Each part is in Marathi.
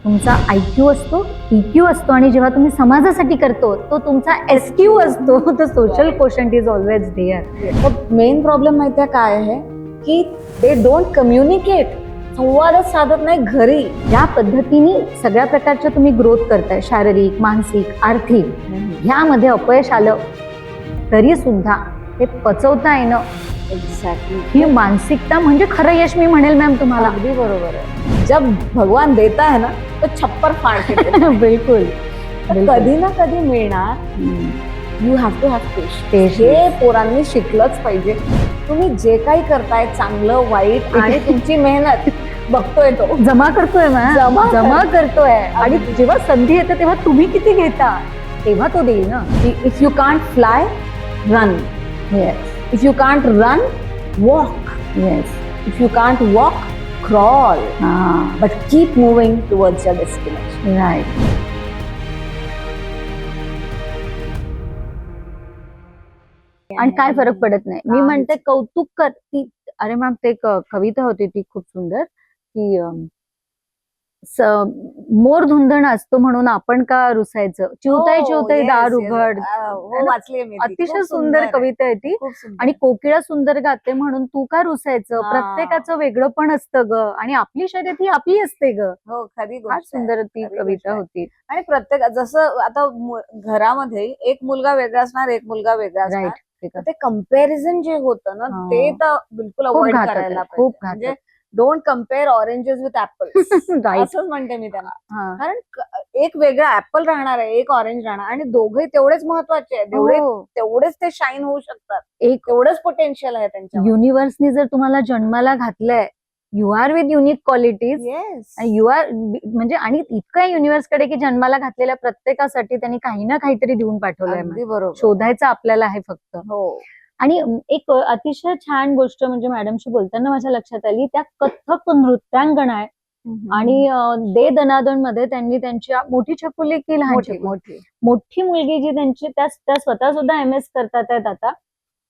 तुमचा IQ असतो, EQ असतो, आणि जेव्हा तुम्ही समाजासाठी करतो तो तुमचा SQ असतो. तर social quotient is always there. Main problem माहिती आहे काय आहे की दे डोंट कम्युनिकेट. संवादच साधत नाही घरी. ज्या पद्धतीने सगळ्या प्रकारच्या तुम्ही ग्रोथ करताय, शारीरिक, मानसिक, आर्थिक, ह्यामध्ये अपयश आलं तरी सुद्धा ते पचवता येणं, एक्झॅक्टली ही मानसिकता म्हणजे खरं यश मी म्हणेल मॅम तुम्हाला. अगदी बरोबर आहे. जब भगवान देता है ना तो छप्पर फाड़ के देता है. बिलकुल. तर कधी ना कधी मिळणार. You have to have patience. हे पोरांनी शिकलंच पाहिजे. तुम्ही जे काही करताय चांगलं वाईट आणि तुमची मेहनत बघतोय तो जमा करतोय मॅम, जमा करतोय. आणि जेव्हा संधी येते तेव्हा तुम्ही किती घेता तेव्हा तो देईल ना. If you can't fly run. Yes, if you can't run walk. Yes. If you can't walk crawl, but keep moving towards your destination. Right. आणि काय फरक पडत नाही. मी म्हणते कौतुक कर. ती अरे मॅम ते कविता होती ती खूप सुंदर की मोर धुंदण असतो म्हणून आपण का रुसायचं, चिवताय चिवताय दार उघड. वाचली मी. अतिशय सुंदर कविता आहे ती. आणि कोकिळा सुंदर गाते म्हणून तू का रुसायचं, प्रत्येकाचं वेगळं पण असतं ग, आणि आपली शर्यत ही आपली असते ग. हो, खरी फार सुंदर ती कविता होती. आणि प्रत्येक जसं आता घरामध्ये एक मुलगा वेगळा असणार, एक मुलगा वेगळा असणार. ते कम्पॅरिझन जे होतं ना ते तर बिलकुल अवॉइड करायला खूप पाहिजे. म्हणजे don't compare oranges with apples. Right. असंच म्हणते मी त्यांना. कारण एक वेगळा ऍपल राहणार आहे, एक ऑरेंज राहणार, आणि दोघे तेवढेच महत्वाचे आहेत. तेवढेच ते शाईन होऊ शकतात. एक तेवढंच पोटेन्शियल आहे त्यांच्या. युनिव्हर्सनी जर तुम्हाला जन्माला घातलंय, you are with unique qualities. You are म्हणजे, आणि इतकं युनिव्हर्स कडे की जन्माला घातलेल्या प्रत्येकासाठी त्यांनी काही ना काहीतरी देऊन पाठवलंय. बरोबर. शोधायचं आपल्याला आहे फक्त. हो. आणि एक अतिशय छान गोष्ट म्हणजे मॅडमशी बोलताना माझ्या लक्षात आली, त्या कथ्थक नृत्यांगण आहे. आणि दे दनादन मध्ये त्यांनी त्यांची मोठी छकुली की लहान मोठी मुलगी जी त्यांची त्या स्वतः सुद्धा MS करतात आहेत आता.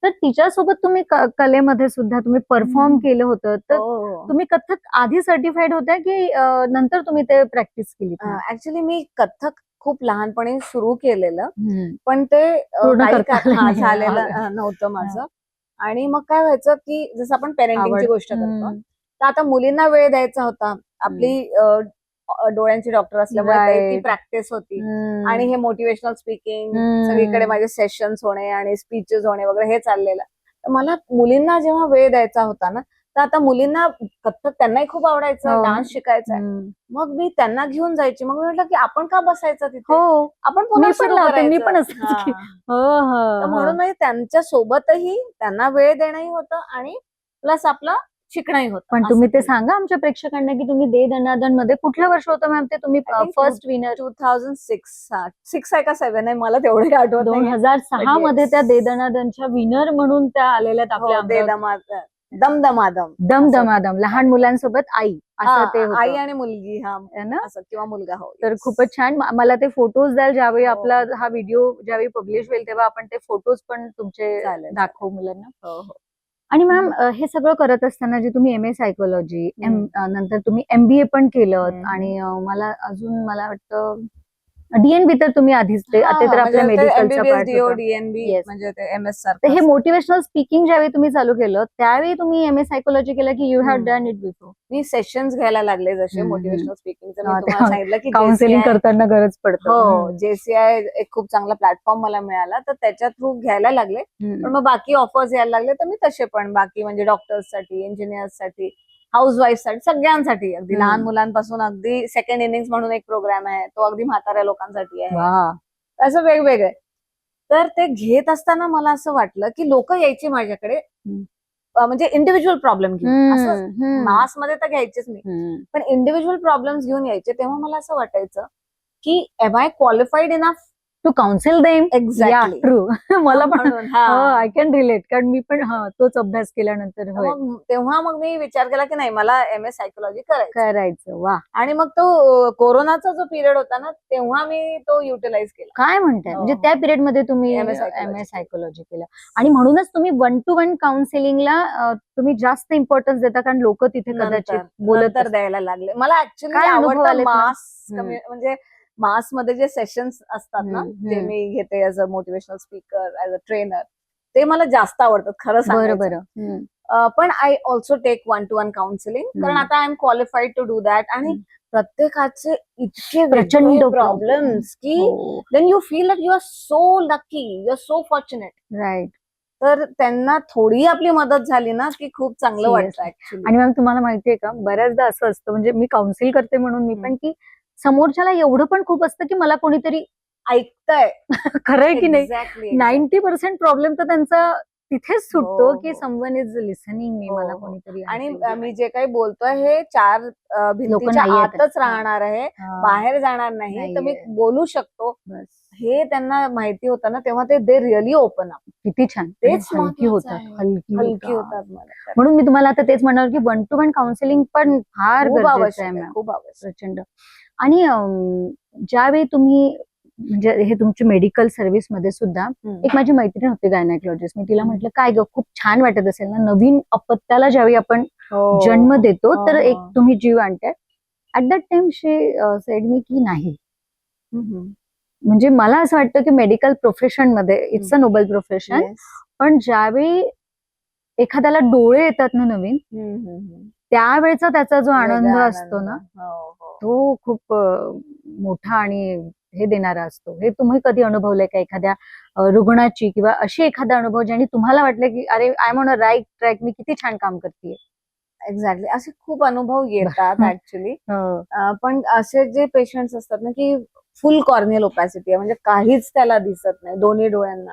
तर तिच्यासोबत तुम्ही कलेमध्ये सुद्धा तुम्ही परफॉर्म केलं होतं. तर तुम्ही कथ्थक आधी सर्टिफाईड होत्या की नंतर तुम्ही ते प्रॅक्टिस केली? ऍक्च्युली मी कथ्थक खूप लहानपणी सुरू केलेलं, पण ते झालेलं नव्हतं माझं. आणि मग काय व्हायचं की जसं आपण पेरेंटिंगची गोष्ट करतो, तर आता मुलींना वेळ द्यायचा होता. आपली डोळ्यांची डॉक्टर असल्यामुळे ती प्रॅक्टिस होती. आणि हे मोटिवेशनल स्पीकिंग सगळीकडे माझे सेशन्स होणे आणि स्पीचेस होणे वगैरे हे चाललेलं. तर मला मुलींना जेव्हा वेळ द्यायचा होता ना, तर आता मुलींना कथ्थक त्यांनाही खूप आवडायचं, डान्स शिकायचा. मग मी त्यांना घेऊन जायची. मग मी म्हटलं की आपण का बसायचं तिथे, आपण पुन्हा सुरू करायचं. म्हणून त्यांच्या सोबतही त्यांना वेळ देणंही होतं आणि प्लस आपलं शिकणंही होतं. पण तुम्ही ते सांगा आमच्या प्रेक्षकांना की तुम्ही दे दनादन मध्ये कुठलं वर्ष होतं मॅम ते तुम्ही फर्स्ट विनर? 2006 आहे का 7 आहे मला तेवढे आठवत. 2006 मध्ये त्या दे दनादनच्या विनर म्हणून त्या आलेल्या आपल्या. दमदमादम लहान मुलांसोबत आई, असं ते आई आणि मुलगी किंवा मुलगा. हो. तर खूपच छान. मला ते फोटोज द्याल ज्यावेळी आपला हा व्हिडिओ ज्यावेळी पब्लिश होईल तेव्हा आपण ते फोटोज पण तुमचे दाखवू मुलांना. हो. आणि मॅम हे सगळं करत असताना जे तुम्ही MA सायकोलॉजी, नंतर तुम्ही MBA पण केलं, आणि मला वाटतं DNB तर तुम्ही आधीच ते तर आपल्या मेडिकलचा पार्ट होता. हे मोटिवेशनल स्पीकिंग ज्यावेळी तुम्ही चालू केलं त्यावेळी तुम्ही MA सायकोलॉजी केलं की you have done it before? Me sessions घ्यायला लागले जसे मोटिवेशनल स्पीकिंगचं. मी तुम्हाला सांगितलं की काउन्सिलिंग करताना गरज पडते. हो, JCI एक खूप चांगला प्लॅटफॉर्म मला मिळाला, तर त्याच्या थ्रू घ्यायला लागले. पण मग बाकी ऑफर्स यायला लागले, तर मी तसे पण बाकी म्हणजे डॉक्टर्ससाठी, इंजिनियर्ससाठी, हाऊसवाईफसाठी, सगळ्यांसाठी, अगदी लहान मुलांपासून अगदी सेकंड इनिंग्स म्हणून एक प्रोग्राम आहे, तो अगदी म्हाताऱ्या लोकांसाठी आहे. असं वेगवेगळे. तर ते घेत असताना मला असं वाटलं की लोक यायची माझ्याकडे म्हणजे इंडिव्हिज्युअल प्रॉब्लेम घेऊन. असं मास मध्ये तर घ्यायचेच मी, पण इंडिव्हिज्युअल प्रॉब्लेम्स घेऊन यायचे. तेव्हा मला असं वाटायचं की am I qualified enough to counsel them. Yeah exactly. True. मला पण म्हणून हा. आय कॅन रिलेट, कारण मी पण तोच अभ्यास केल्यानंतर होय तेव्हा मग मी विचार केला की नाही, मला MS सायकोलॉजी करायचं. वा, आणि मग तो कोरोनाचा जो पिरियड होता ना, तेव्हा मी तो युटिलाइज केला. काय म्हणताय, म्हणजे हो. त्या पिरियड मध्ये तुम्ही MS psychology. MS सायकोलॉजी केलं, आणि म्हणूनच तुम्ही 1-to-1 काउन्सिलिंगला तुम्ही जास्त इम्पॉर्टन्स देता, कारण लोक तिथे कदाचित बोलत नंतर द्यायला लागले. मला ऍक्च्युली काय अनुभव आवडतं आलेत मॅम? मास म्हणजे मास मध्ये जे सेशन्स असतात ना, जे मी घेते as a motivational speaker, as a trainer, ते मला जास्त आवडतात खरं सांगायचं. बरोबर. पण I also take 1-to-1 counselling, कारण आता I am qualified to do that. आणि प्रत्येकाचे इतके प्रचंड प्रॉब्लेम्स की हो, then you feel that you are so lucky, you are so fortunate. Right. तर त्यांना थोडी आपली मदत झाली ना की खूप चांगलं वाटतं ऍक्च्युली. आणि मॅम तुम्हाला माहितीये का, बऱ्याचदा असं असतं, म्हणजे मी काउन्सिल करते म्हणून मी पण, की समोरच्याला एवढं पण खूप असतं की मला कोणीतरी ऐकतंय. खरंय की नाही. एक्झॅक्टली. 90% प्रॉब्लेम तर त्यांचा तिथेच सुटतो, हो, की हो. समवन इज लिसनिंग मी, हो, मला हो. कोणीतरी आणि ऐकेल. मी जे काही बोलतोय हे 4 भिंतीच्या नाहीयेत. आतच राहणार आहे, हा, बाहेर जाणार नाही, तर मी नाहीये. बोलू शकतो. बस. हे त्यांना माहिती होतं ना, तेव्हा ते दे रिअली ओपन अप. किती छान. तेच हलकी महत्त्वाचं होतात, आहे. हलकी हलकी होतात. होतात मला. म्हणून मी तुम्हाला आता तेच म्हणणार की 1-to-1 काउन्सिलिंग पण फार खूप गरजेचं आवश्यक आहे आहे, मॅम, खूप आवश्यक. प्रचंड. आणि ज्यावेळी तुम्ही, म्हणजे हे तुमची मेडिकल सर्व्हिस मध्ये सुद्धा, एक माझी मैत्रीण होती गायनेकॉलॉजिस्ट, मी तिला म्हटलं काय ग, खूप छान वाटत असेल ना, नवीन अपत्याला ज्यावेळी आपण जन्म देतो तर एक तुम्ही जीव आणताय. At that time she said मी की नाही, म्हणजे मला असं वाटतं की मेडिकल प्रोफेशन मध्ये इट्स अ नोबल प्रोफेशन, पण ज्यावेळी एखाद्याला डोळे येतात ना नवीन, त्यावेळेचा त्याचा जो आनंद असतो ना, तो खूप मोठा आणि हे देणारा असतो. हे तुम्ही कधी अनुभवलंय का, एखाद्या रुग्णाची किंवा अशी एखादा अनुभव ज्याने तुम्हाला वाटलं की अरे I am on a right track, मी किती छान काम करते. एक्झॅक्टली. असे खूप अनुभव येतात ऍक्च्युली. पण असे जे पेशंट्स असतात ना की फुल कॉर्नियल ओपॅसिटी आहे, म्हणजे काहीच त्याला दिसत नाही दोन्ही डोळ्यांना,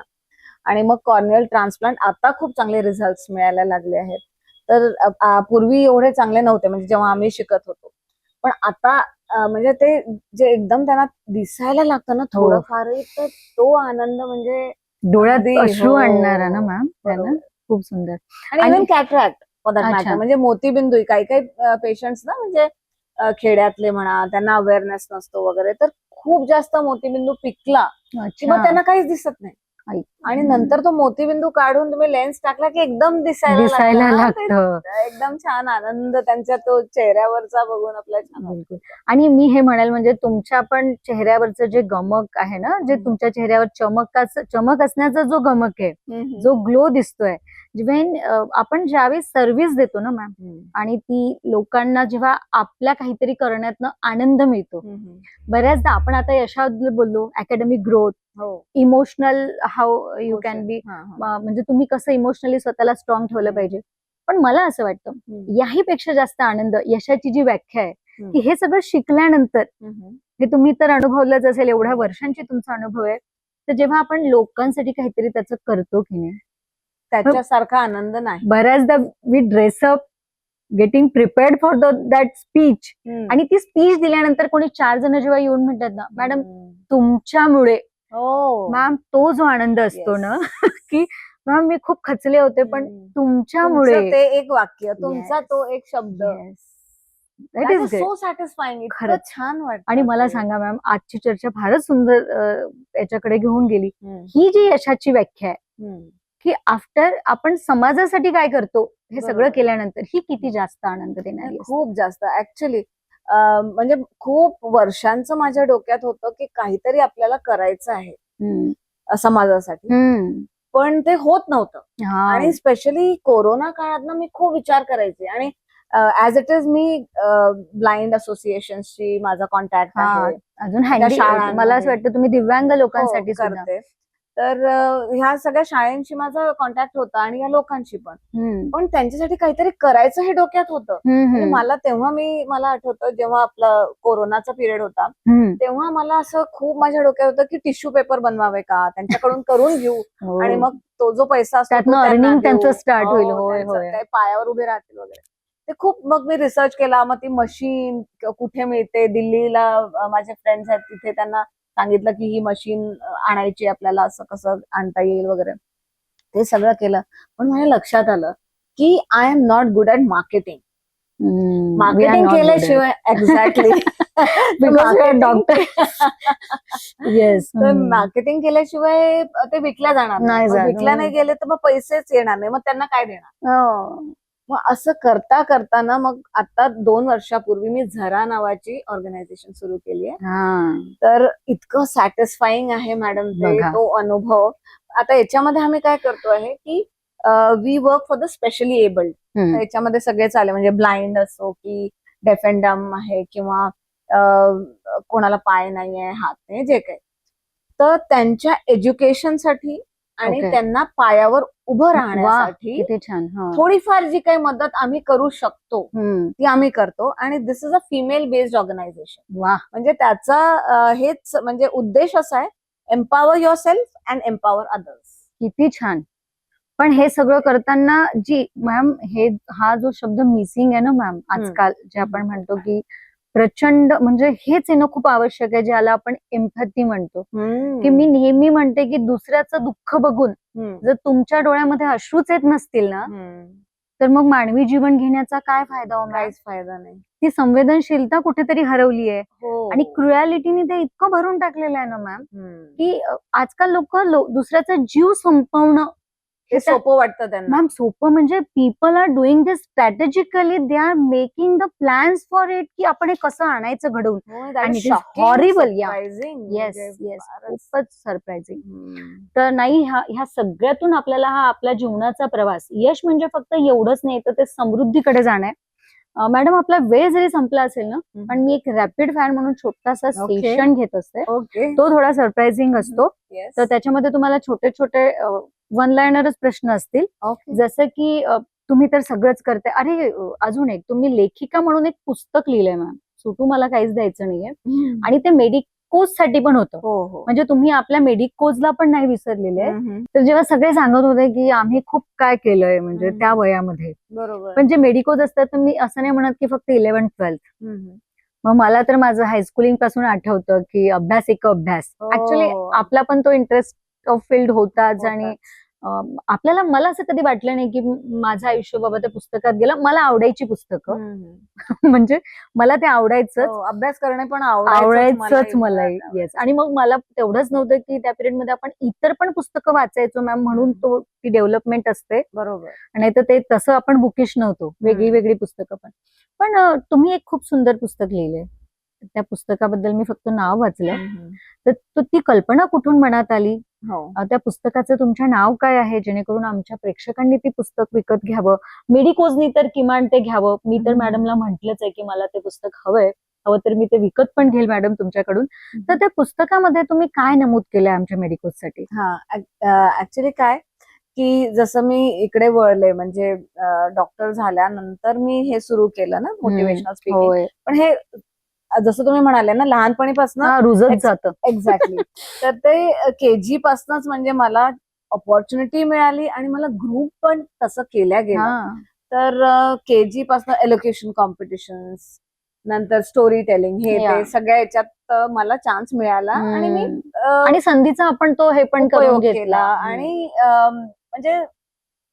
आणि मग कॉर्नियल ट्रान्सप्लांट आता खूप चांगले रिझल्ट मिळायला लागले आहेत. तर पूर्वी एवढे चांगले नव्हते, म्हणजे जेव्हा आम्ही शिकत होतो. पण आता म्हणजे ते जे एकदम त्यांना दिसायला लागतं ना थोडंफारही, तर तो आनंद म्हणजे डोळ्यात अश्रू आणणारा ना मॅम, खूप सुंदर. आणि even cataract for that matter, म्हणजे मोतीबिंदू. काही काही पेशंट्स ना, म्हणजे खेड्यातले म्हणा, त्यांना अवेअरनेस नसतो वगैरे, तर खूप जास्त मोतीबिंदू पिकला की मग त्यांना काहीच दिसत नाही, आणि नंतर तो मोतीबिंदू काढून तुम्ही लेन्स टाकला की एकदम दिसायला लागतं. एकदम छान आनंद त्यांच्या तो चेहऱ्यावरचा बघून आपल्याला. बिलकुल. आणि मी हे म्हणेल, म्हणजे तुमच्या पण चेहऱ्यावरचं जे गमक आहे ना, जे तुमच्या चेहऱ्यावर चमक असण्याचा जो गमक आहे, जो ग्लो दिसतोय, जेव्हा आपण ज्यावेळी सर्व्हिस देतो ना मॅम, आणि ती लोकांना जेव्हा आपल्या काहीतरी करण्यातनं आनंद मिळतो, बऱ्याचदा आपण आता यशाबद्दल बोललो, academic growth, emotional how you can be, म्हणजे तुम्ही कसं इमोशनली स्वतःला स्ट्रॉंग ठेवलं पाहिजे. पण मला असं वाटतं, याही पेक्षा जास्त आनंद, यशाची जी व्याख्या आहे, की हे सगळं शिकल्यानंतर, हे तुम्ही तर अनुभवलंच असेल, एवढ्या वर्षांची तुमचा अनुभव आहे, तर जेव्हा आपण लोकांसाठी काहीतरी त्याचं करतो की नाही, त्याच्यासारखा आनंद नाही. बऱ्याचदा we dress up getting prepared for that speech, आणि ती स्पीच दिल्यानंतर कोणी 4 जण जेव्हा येऊन म्हणतात ना, मॅडम तुमच्यामुळे, मॅम तो जो आनंद असतो ना, की मॅम मी खूप खचले होते, पण तुमच्यामुळे, ते एक वाक्य, तुमचा तो एक शब्द, दॅट इज सो सॅटिस्फाईंग, खरंच छान वाटतं. आणि मला सांगा मॅम, आजची चर्चा फारच सुंदर याच्याकडे घेऊन गेली. ही जी यशाची व्याख्या आहे, की आफ्टर आपण समाजासाठी काय करतो हे सगळं केल्यानंतर, ही किती जास्त आनंद देणारी, खूप जास्त ऍक्च्युली. म्हणजे खूप वर्षांचं माझ्या डोक्यात होतं की काहीतरी आपल्याला करायचं आहे समाजासाठी, पण ते होत नव्हतं. आणि स्पेशली कोरोना काळात ना मी खूप विचार करायचे, आणि ऍज इट इज मी ब्लाइंड असोसिएशनशी माझा कॉन्टॅक्ट आहे, अजून मला असं वाटतं तुम्ही दिव्यांग लोकांसाठी करते. तर ह्या सगळ्या शाळांशी माझा कॉन्टॅक्ट होता, आणि या लोकांशी पण त्यांच्यासाठी काहीतरी करायचं हे डोक्यात होतं. मला तेव्हा मला आठवतं, जेव्हा आपला कोरोनाचा पिरियड होता, तेव्हा मला असं खूप माझ्या डोक्यात होतं की टिश्यू पेपर बनवावे का, त्यांच्याकडून करून घेऊ, आणि मग तो जो पैसा असतो त्यांचं स्टार्ट होईल, पायावर उभे राहतील वगैरे. ते खूप, मग मी रिसर्च केला, मग ती मशीन कुठे मिळते, दिल्लीला माझे फ्रेंड्स आहेत तिथे, त्यांना सांगितलं की ही मशीन आणायची आपल्याला, असं कसं आणता येईल वगैरे, ते सगळं केलं. पण माझ्या लक्षात आलं की I am not good at marketing. Marketing केल्याशिवाय एक्झॅक्टली डॉक्टर येस तर मार्केटिंग केल्याशिवाय ते विकल्या जाणार नाही. मग विकल्या नाही गेले तर मग पैसेच येणार नाही, मग त्यांना काय देणार. मग असं करता करताना मग आता 2 वर्षापूर्वी मी झरा नावाची ऑर्गनायझेशन सुरू केली आहे. तर इतकं सॅटिस्फाईंग आहे मॅडम ते, तो अनुभव. आता याच्यामध्ये आम्ही काय करतो आहे की we work for the specially abled. याच्यामध्ये सगळेच आले, म्हणजे ब्लाइंड असो की डेफ अँड डम आहे किंवा कोणाला पाय नाही आहे, हात नाही, जे काही. तर त्यांच्या एज्युकेशनसाठी आणि त्यांना पायावर उभं राहण्यासाठी थोडीफार जी काही मदत आम्ही करू शकतो ती आम्ही करतो. आणि this is a female based organisation. म्हणजे त्याचा हेच म्हणजे उद्देश असा आहे, empower yourself and empower others. किती छान. पण हे सगळं करताना जी मॅम हा जो शब्द मिसिंग आहे ना मॅम आजकाल, जे आपण म्हणतो की प्रचंड, म्हणजे हेच येणं खूप आवश्यक आहे, ज्याला आपण एम्पॅथी म्हणतो. की मी नेहमी म्हणते की दुसऱ्याचं दुःख बघून जर तुमच्या डोळ्यामध्ये अश्रूच येत नसतील ना, तर मग मानवी जीवन घेण्याचा काय फायदा. काहीच फायदा नाही. ती संवेदनशीलता कुठेतरी हरवली आहे. आणि क्रुएलिटीने ते इतकं भरून टाकलेलं आहे ना मॅम, की आजकाल लोक दुसऱ्याचा जीव संपवणं हे सोपं वाटतं त्यांना. मॅम सोपं म्हणजे people are doing this strategically, they are making the plans for it, की आपण हे कसं आणायचं घडवून. आणि it is horrible. Yes yes, खूपच सरप्राइझिंग. तर नाही, ह्या सगळ्यातून आपल्याला हा आपल्या जीवनाचा प्रवास, यश म्हणजे फक्त एवढंच नाही तर ते समृद्धीकडे जाणं आहे. मॅडम आपला वेळ जरी संपला असेल ना, पण मी एक रॅपिड फायर म्हणून छोटासा सेशन घेत असते. तो थोडा सरप्राइझिंग असतो. तर त्याच्यामध्ये तुम्हाला छोटे छोटे वन लाइनरच प्रश्न असतील. जसं की तुम्ही तर सगळंच करते. अरे अजून एक, तुम्ही लेखिका म्हणून एक पुस्तक लिहिलंय मॅम, सुटू मला काहीच द्यायचं नाहीये. आणि ते मेडिकोज साठी पण होतं. म्हणजे तुम्ही आपल्या मेडिकोजला पण नाही विसरलेले. तर जेव्हा सगळे सांगत होते की आम्ही खूप काय केलंय म्हणजे त्या वयामध्ये, बरोबर, पण जे मेडिकोज असतात तर मी असं नाही म्हणत की फक्त 11th-12th. मग मला तर माझं हायस्कुलिंग पासून आठवतं की अभ्यास एक अभ्यास. ऍक्च्युली आपला पण तो इंटरेस्ट ऑफ फील्ड होताच. आणि आपल्याला, मला असं कधी वाटलं नाही की माझं आयुष्य बाबा त्या पुस्तकात गेलं. मला आवडायची पुस्तकं. म्हणजे मला ते आवडायचं, अभ्यास करणे पण आवडायचंच मला. येस. आणि मग मला तेवढंच नव्हतं की त्या पिरियडमध्ये आपण इतर पण पुस्तकं वाचायचो मॅम, म्हणून ती डेव्हलपमेंट असते. बरोबर. नाही तर ते तसं आपण बुकिश नव्हतो, वेगळी वेगळी पुस्तकं पण. पण तुम्ही एक खूप सुंदर पुस्तक लिहिलंय. त्या पुस्तकाबद्दल मी फक्त नाव वाचलं. तर ती कल्पना कुठून मनात आली? त्या पुस्तकाचं तुमचं नाव काय आहे, जेणेकरून आमच्या प्रेक्षकांनी ती पुस्तक विकत घ्यावं, मेडिकोजनी तर किमान ते घ्यावं. मी तर मॅडमला म्हटलंच आहे की मला ते पुस्तक हवं तर मी ते विकत पण घेईल मॅडम तुमच्याकडून. तर त्या पुस्तकामध्ये तुम्ही काय नमूद केलंय आमच्या मेडिकोजसाठी? ऍक्च्युली काय की जसं मी इकडे वळले, म्हणजे डॉक्टर झाल्यानंतर मी हे सुरू केलं ना, मोटिवेशनल स्पीकिंग. पण हे जसं तुम्ही म्हणाले ना, लहानपणीपासून रुजत जातं. एक्झॅक्टली. तर ते केजी पासूनच म्हणजे मला ऑपॉर्च्युनिटी मिळाली आणि मला ग्रुप पण तसं केल्या गेलं. तर केजी पासून एलोक्युशन कॉम्पिटिशन्स, नंतर स्टोरी टेलिंग, हे ते सगळ्या याच्यात मला चान्स मिळाला. आणि मी आणि संधीचा आपण तो हे पण करून घेतला. आणि म्हणजे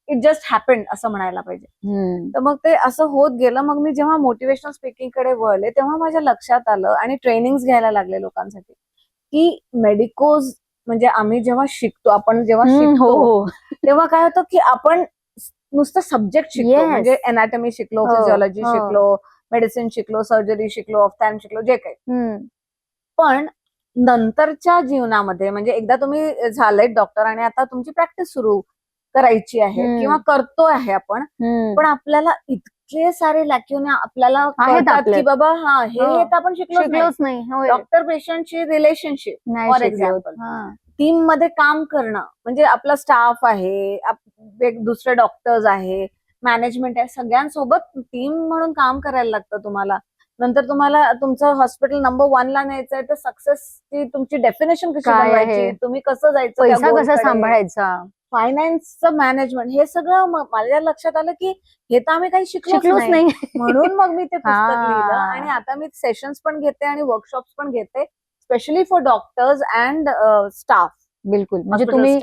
इट जस्ट हॅपन्ड असं म्हणायला पाहिजे. तर मग ते असं होत गेलं. मग मी जेव्हा मोटिवेशनल स्पीकिंग कडे वळले तेव्हा माझ्या लक्षात आलं, आणि ट्रेनिंग घ्यायला लागले लोकांसाठी, की मेडिकोज म्हणजे आम्ही जेव्हा शिकतो, आपण जेव्हा शिकतो तेव्हा काय होतं की आपण नुसतं सब्जेक्ट शिकतो. म्हणजे अनाटॉमी शिकलो, फिजिओलॉजी शिकलो, मेडिसिन शिकलो, सर्जरी शिकलो, ऑफ्थॅल्म शिकलो, जे काही. पण नंतरच्या जीवनामध्ये, म्हणजे एकदा तुम्ही झालेत डॉक्टर आणि आता तुमची प्रॅक्टिस सुरू करायची आहे किंवा करतो आहे आपण, पण आपल्याला इतके सारे लॅक्युने आपल्याला कळतात की बाबा हे आपण शिकलोच नाही. डॉक्टर पेशंटची रिलेशनशिप फॉर एक्झाम्पल, टीम मध्ये काम करणं, म्हणजे आपला स्टाफ आहे, दुसरे डॉक्टर्स आहे, मॅनेजमेंट आहे, सगळ्यांसोबत टीम म्हणून काम करायला लागतं तुम्हाला. नंतर तुम्हाला तुमचं हॉस्पिटल नंबर 1 ला न्यायचं आहे, तर सक्सेसची तुमची डेफिनेशन कशी बनवायची, तुम्ही कसं जायचं, पैसा कसा सांभाळायचा, फायनान्सचं मॅनेजमेंट, हे सगळं माझ्या लक्षात आलं की हे तर आम्ही काही शिकलोच नाही. म्हणून मग मी ते पुस्तक लिहिलं. आणि आता मी सेशन्स पण घेते आणि वर्कशॉप्स पण घेते, specially for doctors and staff. बिलकुल. म्हणजे तुम्ही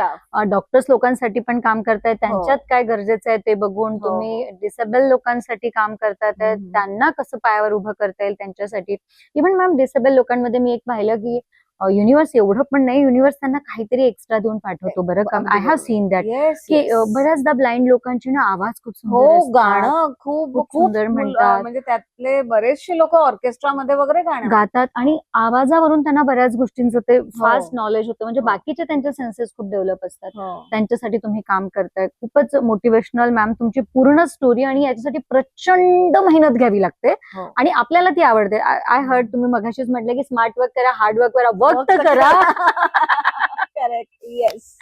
डॉक्टर्स लोकांसाठी पण काम करताय, त्यांच्यात काय गरजेचं आहे ते बघून तुम्ही डिसेबल लोकांसाठी काम करताय, त्यांना कसं पायावर उभं करता येईल त्यांच्यासाठी. इव्हन मॅम डिसेबल लोकांमध्ये मी एक पाहिलं की युनिव्हर्स एवढं पण नाही, युनिव्हर्स त्यांना काहीतरी एक्स्ट्रा देऊन पाठवतो बरं का. आय हॅव सीन दॅट की बऱ्याचदा ब्लाइंड लोकांची ना आवाज खूप सुंदर असतात, गाणं खूप सुंदर म्हणतात, म्हणजे त्यातले बरेचसे लोक ऑर्केस्ट्रामध्ये वगैरे गाणं गातात आणि आवाजावरून त्यांना बऱ्याच गोष्टींचं ते फास्ट नॉलेज होतं. म्हणजे बाकीचे त्यांचे सेन्सेस खूप डेव्हलप असतात. त्यांच्यासाठी तुम्ही काम करताय. खूपच मोटिवेशनल मॅम तुमची पूर्ण स्टोरी, आणि याच्यासाठी प्रचंड मेहनत घ्यावी लागते आणि आपल्याला ती आवडते. आय हर्ड तुम्ही मगाशीच म्हटलं की स्मार्ट वर्क करा, हार्ड वर्क करा, वर्क तर करा. करेक्ट. येस.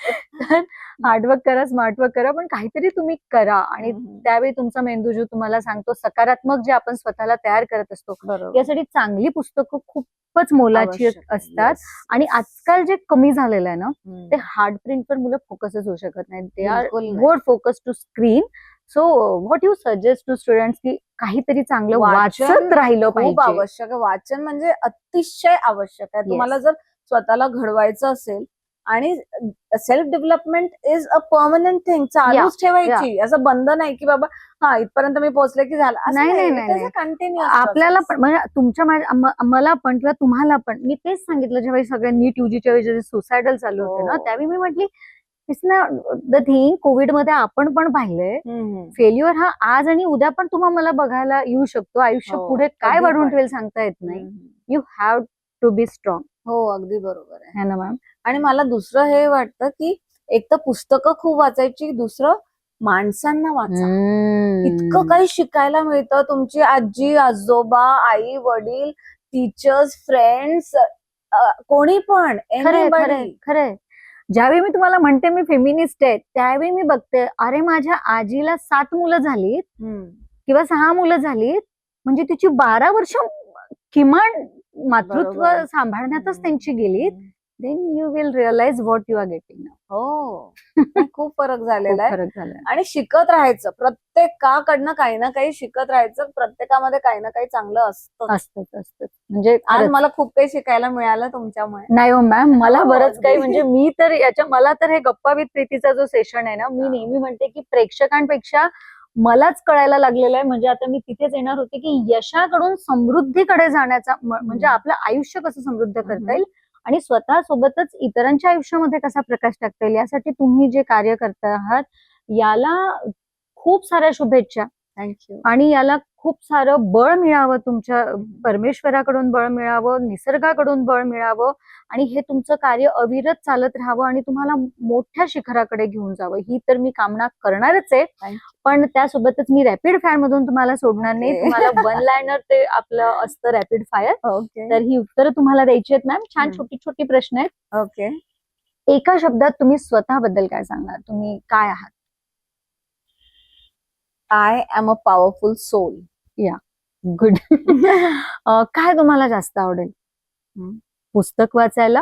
हार्डवर्क करा, स्मार्ट वर्क करा, पण काहीतरी तुम्ही करा. आणि त्यावेळी तुमचा मेंदू जो तुम्हाला सांगतो सकारात्मक जे आपण स्वतःला तयार करत असतो, यासाठी चांगली पुस्तकं खूपच मोलाची असतात. आणि आजकाल जे कमी झालेलं आहे ना, ते हार्ड प्रिंटवर मुलं फोकसच होऊ शकत नाही. They are more focus to screen. So what you suggest to students की काहीतरी चांगलं वाचत राहिलं पाहिजे? आवश्यक आहे. वाचन म्हणजे अतिशय आवश्यक आहे. तुम्हाला जर स्वतःला घडवायचं असेल, आणि self development is a permanent thing. चालूच ठेवायची, असं बंद नाही की बाबा इथपर्यंत मी पोहोचले की झालं. नाही, कंटिन्युअस. आपल्याला पण म्हणजे तुमच्या मला पण किंवा तुम्हाला पण मी तेच सांगितलं जेव्हा सगळ्या नीट UGच्या वेळी सुसायडल चालू होते ना, त्यावेळी मी म्हटली इट्स नॉट द थिंग. कोविडमध्ये आपण पण पाहिलंय फेल्युअर हा आज आणि उद्या पण तुम्हाला बघायला येऊ शकतो. आयुष्य पुढे काय वाढून ठेवेल सांगता येत नाही. You have to be strong. अगदी बरोबर आहे ना मॅम. आणि मला दुसरं हे वाटतं की एक तर पुस्तकं खूप वाचायची, दुसरं माणसांना वाचा. इतकं काही शिकायला मिळतं. तुमची आजी आजोबा, आई वडील, टीचर्स, फ्रेंड्स, कोणी पण. खरंय. ज्यावेळी मी तुम्हाला म्हणते मी फेमिनिस्ट आहे, त्यावेळी मी बघते अरे माझ्या आजीला 7 मुलं झालीत किंवा 6 मुलं झालीत, म्हणजे तिची 12 वर्ष किमान मातृत्व सांभाळण्यातच त्यांची गेलीत. Then you will realise what you are getting now. खूप फरक झालेला आहे. आणि शिकत राहायचं, प्रत्येकाकडनं काही ना काही शिकत राहायचं. प्रत्येकामध्ये काही ना काही चांगलं असतं. म्हणजे आज मला खूप काही शिकायला मिळालं तुमच्यामुळे. नाही हो मॅम, मला बरंच काही, म्हणजे मी तर मला तर हे गप्पा विथ प्रीतीचा जो सेशन आहे ना, मी नेहमी म्हणते की प्रेक्षकांपेक्षा मलाच कळायला लागलेलं आहे. म्हणजे आता मी तिथेच येणार होते की यशाकडून समृद्धीकडे जाण्याचा, म्हणजे आपलं आयुष्य कसं समृद्ध करता येईल आणि स्वतः सोबतच इतरांच्या आयुष्यामध्ये कसा प्रकाश टाकता येईल, यासाठी तुम्ही जे कार्य करता आहात याला खूप साऱ्या शुभेच्छा. थँक्यू. आणि याला खूप सारं बळ मिळावं, तुमच्या परमेश्वराकडून बळ मिळावं, निसर्गाकडून बळ मिळावं, आणि हे तुमचं कार्य अविरत चालत राहावं आणि तुम्हाला मोठ्या शिखराकडे घेऊन जावं, ही तर मी कामना करणारच आहे. पण त्यासोबतच मी रॅपिड फायर मधून तुम्हाला सोडणार नाही. तुम्हाला 1 लायनर ते आपलं असतं रॅपिड फायर. तर ही उत्तरं तुम्हाला द्यायची आहेत मॅम. छान छोटी छोटी प्रश्न आहेत. ओके. एका शब्दात तुम्ही स्वतःबद्दल काय सांगणार? तुम्ही काय आहात? I am a powerful soul. Good. काय तुम्हाला जास्त आवडेल? पुस्तक वाचायला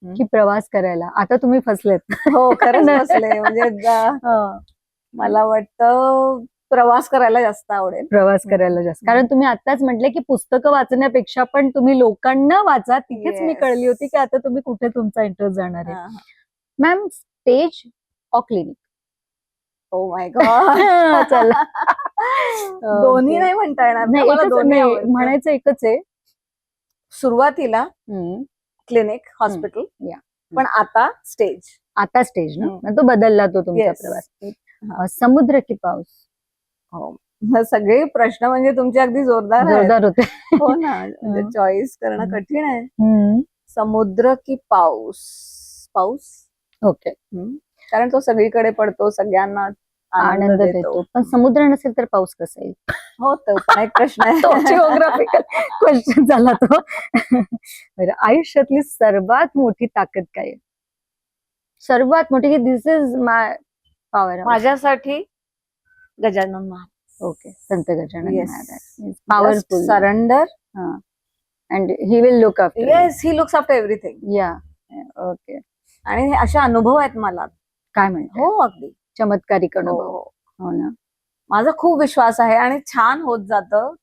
की प्रवास करायला? आता तुम्ही फसलेत. खरंच फसले. म्हणजे मला वाटतं प्रवास करायला जास्त आवडेल. प्रवास करायला जास्त, कारण तुम्ही आताच म्हटले की पुस्तकं वाचण्यापेक्षा पण तुम्ही लोकांना वाचा. तिथेच मी कळली होती की आता तुम्ही कुठे तुमचा इंटरेस्ट जाणार आहे. Ma'am, stage or clinic? Oh my God. चला. दोन्ही नाही म्हणता येणार. म्हणायचं एकच आहे. सुरुवातीला क्लिनिक, हॉस्पिटल, पण आता स्टेज. आता स्टेज ना, तो बदलला तो तुमचा प्रवास. समुद्र की पाऊस? सगळे प्रश्न म्हणजे तुमचे अगदी जोरदार होते. हो ना. म्हणजे चॉईस करणं कठीण आहे. समुद्र की पाऊस? पाऊस. ओके. कारण तो सगळीकडे पडतो, सगळ्यांना आनंद देतो. पण समुद्र नसेल तर पाऊस कसा येईल? तो पण एक प्रश्न आहे. तो जिओग्राफिकल क्वेश्चन झाला तो. बरं, आयुष्यातली सर्वात मोठी ताकद काय आहे? सर्वात मोठी, की दिस इज माय पॉवर. माझ्यासाठी Gajanan Maharaj. Okay. Sant Gajanan Maharaj. Powerful. Surrender. And he will look after. Yes, he looks after everything. Okay. आणि असे अनुभव आहेत मला. काय म्हणतो? अगदी चमत्कारिक अनुभव. हो ना. माझा खूप विश्वास आहे आणि छान होत जातं.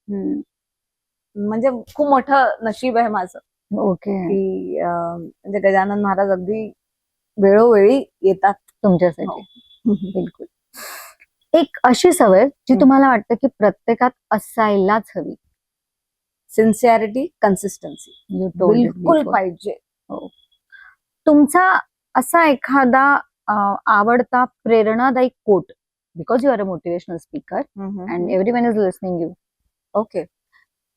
म्हणजे खूप मोठं नशीब आहे माझं. ओके. की म्हणजे गजानन महाराज अगदी वेळोवेळी येतात. तुमच्यासाठी हो. बिलकुल. एक अशी सवय जी तुम्हाला वाटतं की प्रत्येकात असायलाच हवी. Sincerity, consistency You told it बिलकुल before. पाहिजे. तुमचा असा एखादा आवडता प्रेरणादायी quote, because you are a motivational speaker and everyone is listening you. Okay.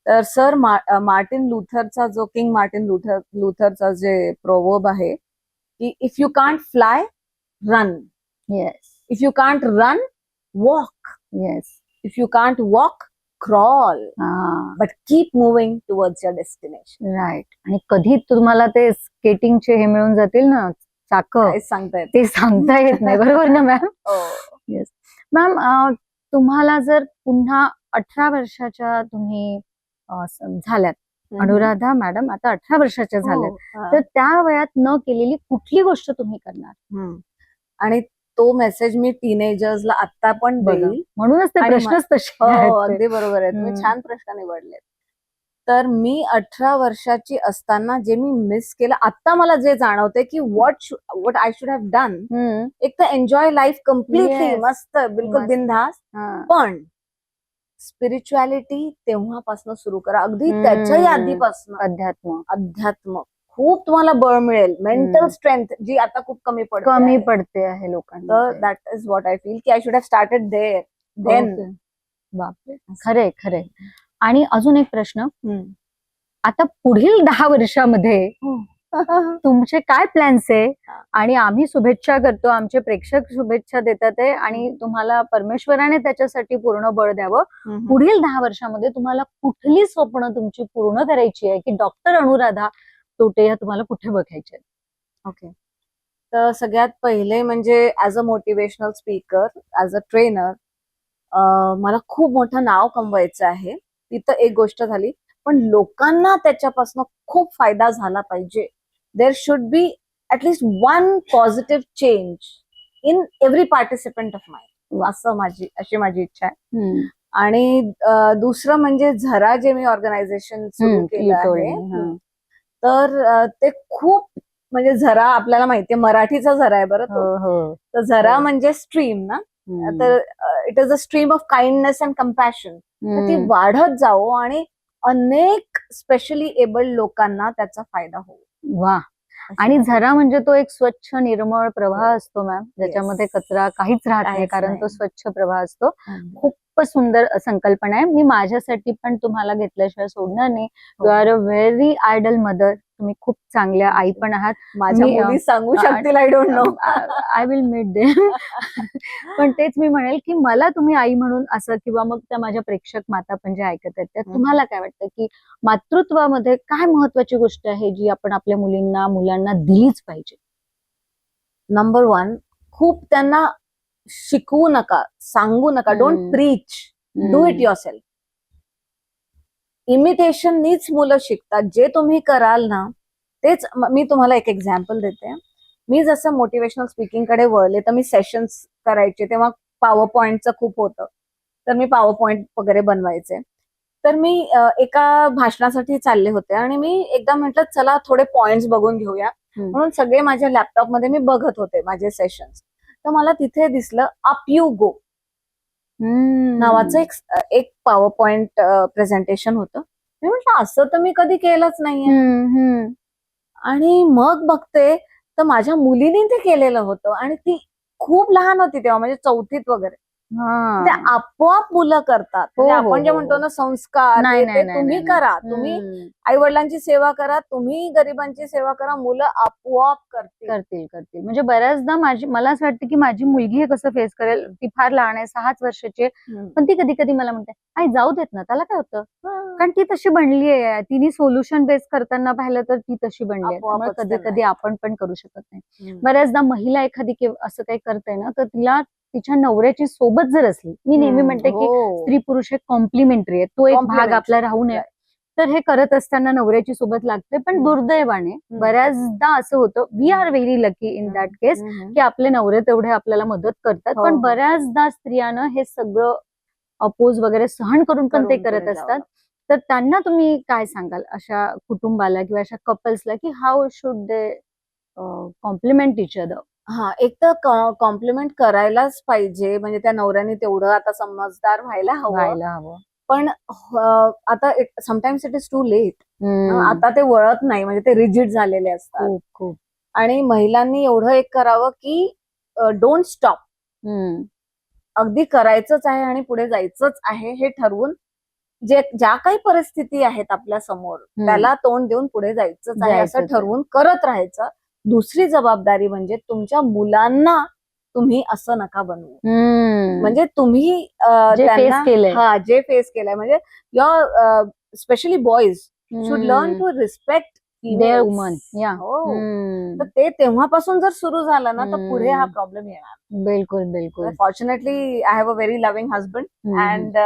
तर सर मार्टिन लुथरचा जो किंग मार्टिन लुथरचा जे प्रोवर्ब आहे की if you can't fly run, yes. If you can't run walk, yes. If you can't walk crawl, but keep moving towards your destination. Right. आणि कधी तुम्हाला ते स्केटिंगचे हे मिळून जातील ना चाकं, काय सांगता येत. ते सांगता येत नाही. बरोबर ना मॅम? येस. मॅम, तुम्हाला जर पुन्हा 18 वर्षाच्या तुम्ही झाल्यात, अनुराधा मॅडम आता 18 वर्षाच्या झाल्यात, तर त्या वयात न केलेली कुठली गोष्ट तुम्ही करणार? आणि तो मेसेज मी टीनेजर्सला आता पण देईल. म्हणूनच ते आणि प्रश्नच तसे हो, आहेत ते. अगदी बरोबर आहे. तुम्ही छान प्रश्न निवडले. तर मी 18 वर्षाची असताना जे मी मिस केलं, आता मला जे जाणवते की what I should have done, एक तर एन्जॉय लाईफ कम्प्लिटली, Yes. मस्त बिलकुल मस्त. बिनधास्त. पण स्पिरिच्युअलिटी तेव्हापासून सुरू करा, अगदी त्याच्याही आधीपासून. अध्यात्म खूप तुम्हाला बळ मिळेल. मेंटल स्ट्रेंथ जी आता खूप कमी पडते आहे लोकांना. तर that is what I feel की I should have started there then. बापरे, खरे खरे. आणि अजून एक प्रश्न, आता पुढील 10 वर्षामध्ये तुमचे काय प्लॅन्स आहे? आणि आम्ही शुभेच्छा करतो, आमचे प्रेक्षक शुभेच्छा देतात आहे, आणि तुम्हाला परमेश्वराने त्याच्यासाठी पूर्ण बळ द्यावं. पुढील 10 वर्षामध्ये तुम्हाला कुठली स्वप्न तुमची पूर्ण करायची आहे की डॉक्टर अनुराधा तोटे या तुम्हाला कुठे बघायचे? ओके. तर सगळ्यात पहिले म्हणजे as a motivational speaker, as a trainer, मला खूप मोठं नाव कमवायचं आहे. तिथं एक गोष्ट झाली, पण लोकांना त्याच्यापासून खूप फायदा झाला पाहिजे. There should be at least one positive change in every participant of my, अशी माझी इच्छा आहे. आणि दुसरं म्हणजे झरा जे मी ऑर्गनायझेशन सुरू केलं आहे, तर ते खूप म्हणजे झरा आपल्याला माहितीये मराठीचा झरा आहे बरं तो. तर झरा म्हणजे स्ट्रीम ना, तर it is a stream of kindness and compassion. तर ती वाढत जावो आणि अनेक स्पेशली एबल्ड लोकांना त्याचा फायदा होईल. वा. आणि झरा म्हणजे तो एक स्वच्छ निर्मळ प्रवाह असतो मॅम, ज्याच्यामध्ये कचरा काहीच राहत नाही, कारण तो स्वच्छ प्रवाह असतो. खूपच सुंदर संकल्पना आहे. मी माझ्यासाठी पण तुम्हाला घेतल्याशिवाय सोडणार नाही. You are a very ideal mother. तुम्ही खूप चांगल्या आई पण आहात. माझ्या मुली सांगू शकतील, I don't know. I will meet them. पण तेच मी म्हणेल की मला तुम्ही आई म्हणून असं, किंवा मग त्या माझ्या प्रेक्षक माता पण जे ऐकत आहेत त्या, तुम्हाला काय वाटतं की मातृत्वामध्ये काय महत्वाची गोष्ट आहे जी आपण आपल्या मुलांना दिलीच पाहिजे? नंबर 1, खूप त्यांना शिकवू नका, सांगू नका. Don't preach, do it yourself. Imitation नीच मुलं शिकतात. जे तुम्ही कराल ना तेच. मी तुम्हाला एक एक्झाम्पल देते. मी जसं मोटिवेशनल स्पीकिंग कडे वळले, तर मी सेशन्स करायचे, तेव्हा पॉवर पॉइंटचं खूप होतं, तर मी पॉवर पॉइंट वगैरे बनवायचे. तर मी एका भाषणासाठी चालले होते आणि मी एकदा म्हटलं चला थोडे पॉइंट्स बघून घेऊया, म्हणून सगळे माझ्या लॅपटॉपमध्ये मी बघत होते माझे सेशन्स. तर मला तिथे दिसलं अप यू गो नावाचं एक पॉवर पॉइंट प्रेझेंटेशन होतं. मी म्हटलं असं तर मी कधी केलंच नाहीये. आणि मग बघते तर माझ्या मुलीने ते केलेलं होतं, आणि ती खूप लहान होती तेव्हा, म्हणजे 4थीत वगैरे. ते आपोआप मुलं करतात. आपण जे म्हणतो ना संस्कार, ते तुम्ही करा. तुम्ही आई वडिलांची सेवा करा, तुम्ही गरिबांची सेवा करा, मुलं आपोआप करतील. म्हणजे बऱ्याचदा मला असं वाटतं की माझी मुलगी हे कसं फेस करेल. ती फार लहान आहे, 6 वर्षाची आहे, पण ती कधी कधी मला म्हणते आई जाऊ देत ना, त्याला काय होतं, कारण ती तशी बनली आहे. तिने सोल्युशन बेस करताना पाहिलं तर ती तशी बनली आहे. त्यामुळे कधी कधी आपण पण करू शकत नाही. बऱ्याचदा महिला एखादी असं काही करते ना, तर तिला तिच्या नवऱ्याची सोबत जर असली, मी नेहमी म्हणते की स्त्री पुरुष एक कॉम्प्लिमेंटरी आहे, तो एक भाग आपला राहू नये. तर हे करत असताना नवऱ्याची सोबत लागते. पण दुर्दैवाने बऱ्याचदा असं होतं, we are very lucky in that case, की आपले नवरे तेवढे आपल्याला मदत करतात. पण बऱ्याचदा स्त्रियांना हे सगळं अपोज वगैरे सहन करून पण ते करत असतात. तर त्यांना तुम्ही काय सांगाल अशा कुटुंबाला किंवा अशा कपल्सला की how should they compliment each other? हा, एक तर कॉम्प्लिमेंट करायलाच पाहिजे, म्हणजे त्या नवऱ्याने तेवढं आता समजदार व्हायला हवं. व्हायला हवं. पण आता sometimes it is too late. Hmm. आता ते वळत नाही, म्हणजे ते रिजिड झालेले असतात. खूप खूप. आणि महिलांनी एवढं एक करावं की डोंट स्टॉप. हम्म. अगदी करायचंच आहे आणि पुढे जायचंच आहे हे ठरवून, ज्या काही परिस्थिती आहेत आपल्या समोर त्याला तोंड देऊन पुढे जायचंच आहे असं जायचंच आहे. ठरवून करत राहायचं. दुसरी जबाबदारी म्हणजे तुमच्या मुलांना तुम्ही असं नका बनवू. हम्म. म्हणजे तुम्ही जे फेस केलंय. जे फेस केलंय, म्हणजे your specially boys should learn to respect their woman. Yeah. तर ते तेव्हापासून जर सुरू झालं ना तर पुढे हा प्रॉब्लेम येणार. बिलकुल बिलकुल. Fortunately I have a very loving husband and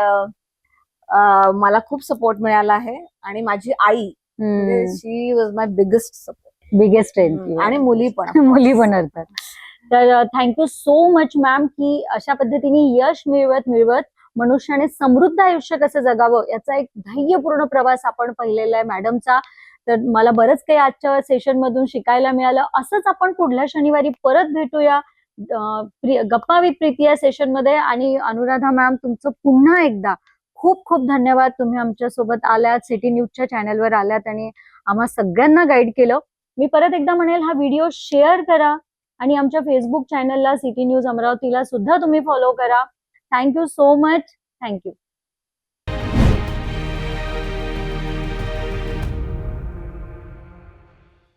मला खूप सपोर्ट मिळाला आहे. आणि माझी आई म्हणजे she was my biggest support. Biggest strength. आणि मुली पण मुली पण असतात. तर थँक्यू सो मच मॅम की अशा पद्धतीने यश मिळवत मिळवत मनुष्याने समृद्ध आयुष्य कसं जगावं याचा एक धैर्यपूर्ण प्रवास आपण पाहिलेला आहे मॅडमचा. तर मला बरंच काही आजच्या सेशन मधून शिकायला मिळालं. असंच आपण पुढल्या शनिवारी परत भेटूया गप्पा विथ प्रीती या सेशन मध्ये. आणि अनुराधा मॅम तुमचं पुन्हा एकदा खूप खूप धन्यवाद. तुम्ही आमच्या सोबत आल्यात, सिटी न्यूजच्या चॅनलवर आल्यात आणि आम्हा सगळ्यांना गाईड केलं. मी परत एकदा म्हणेल हा व्हिडिओ शेअर करा आणि आमच्या फेसबुक चॅनलला सिटी न्यूज अमरावतीला सुद्धा तुम्ही फॉलो करा. Thank you so much. थँक्यू.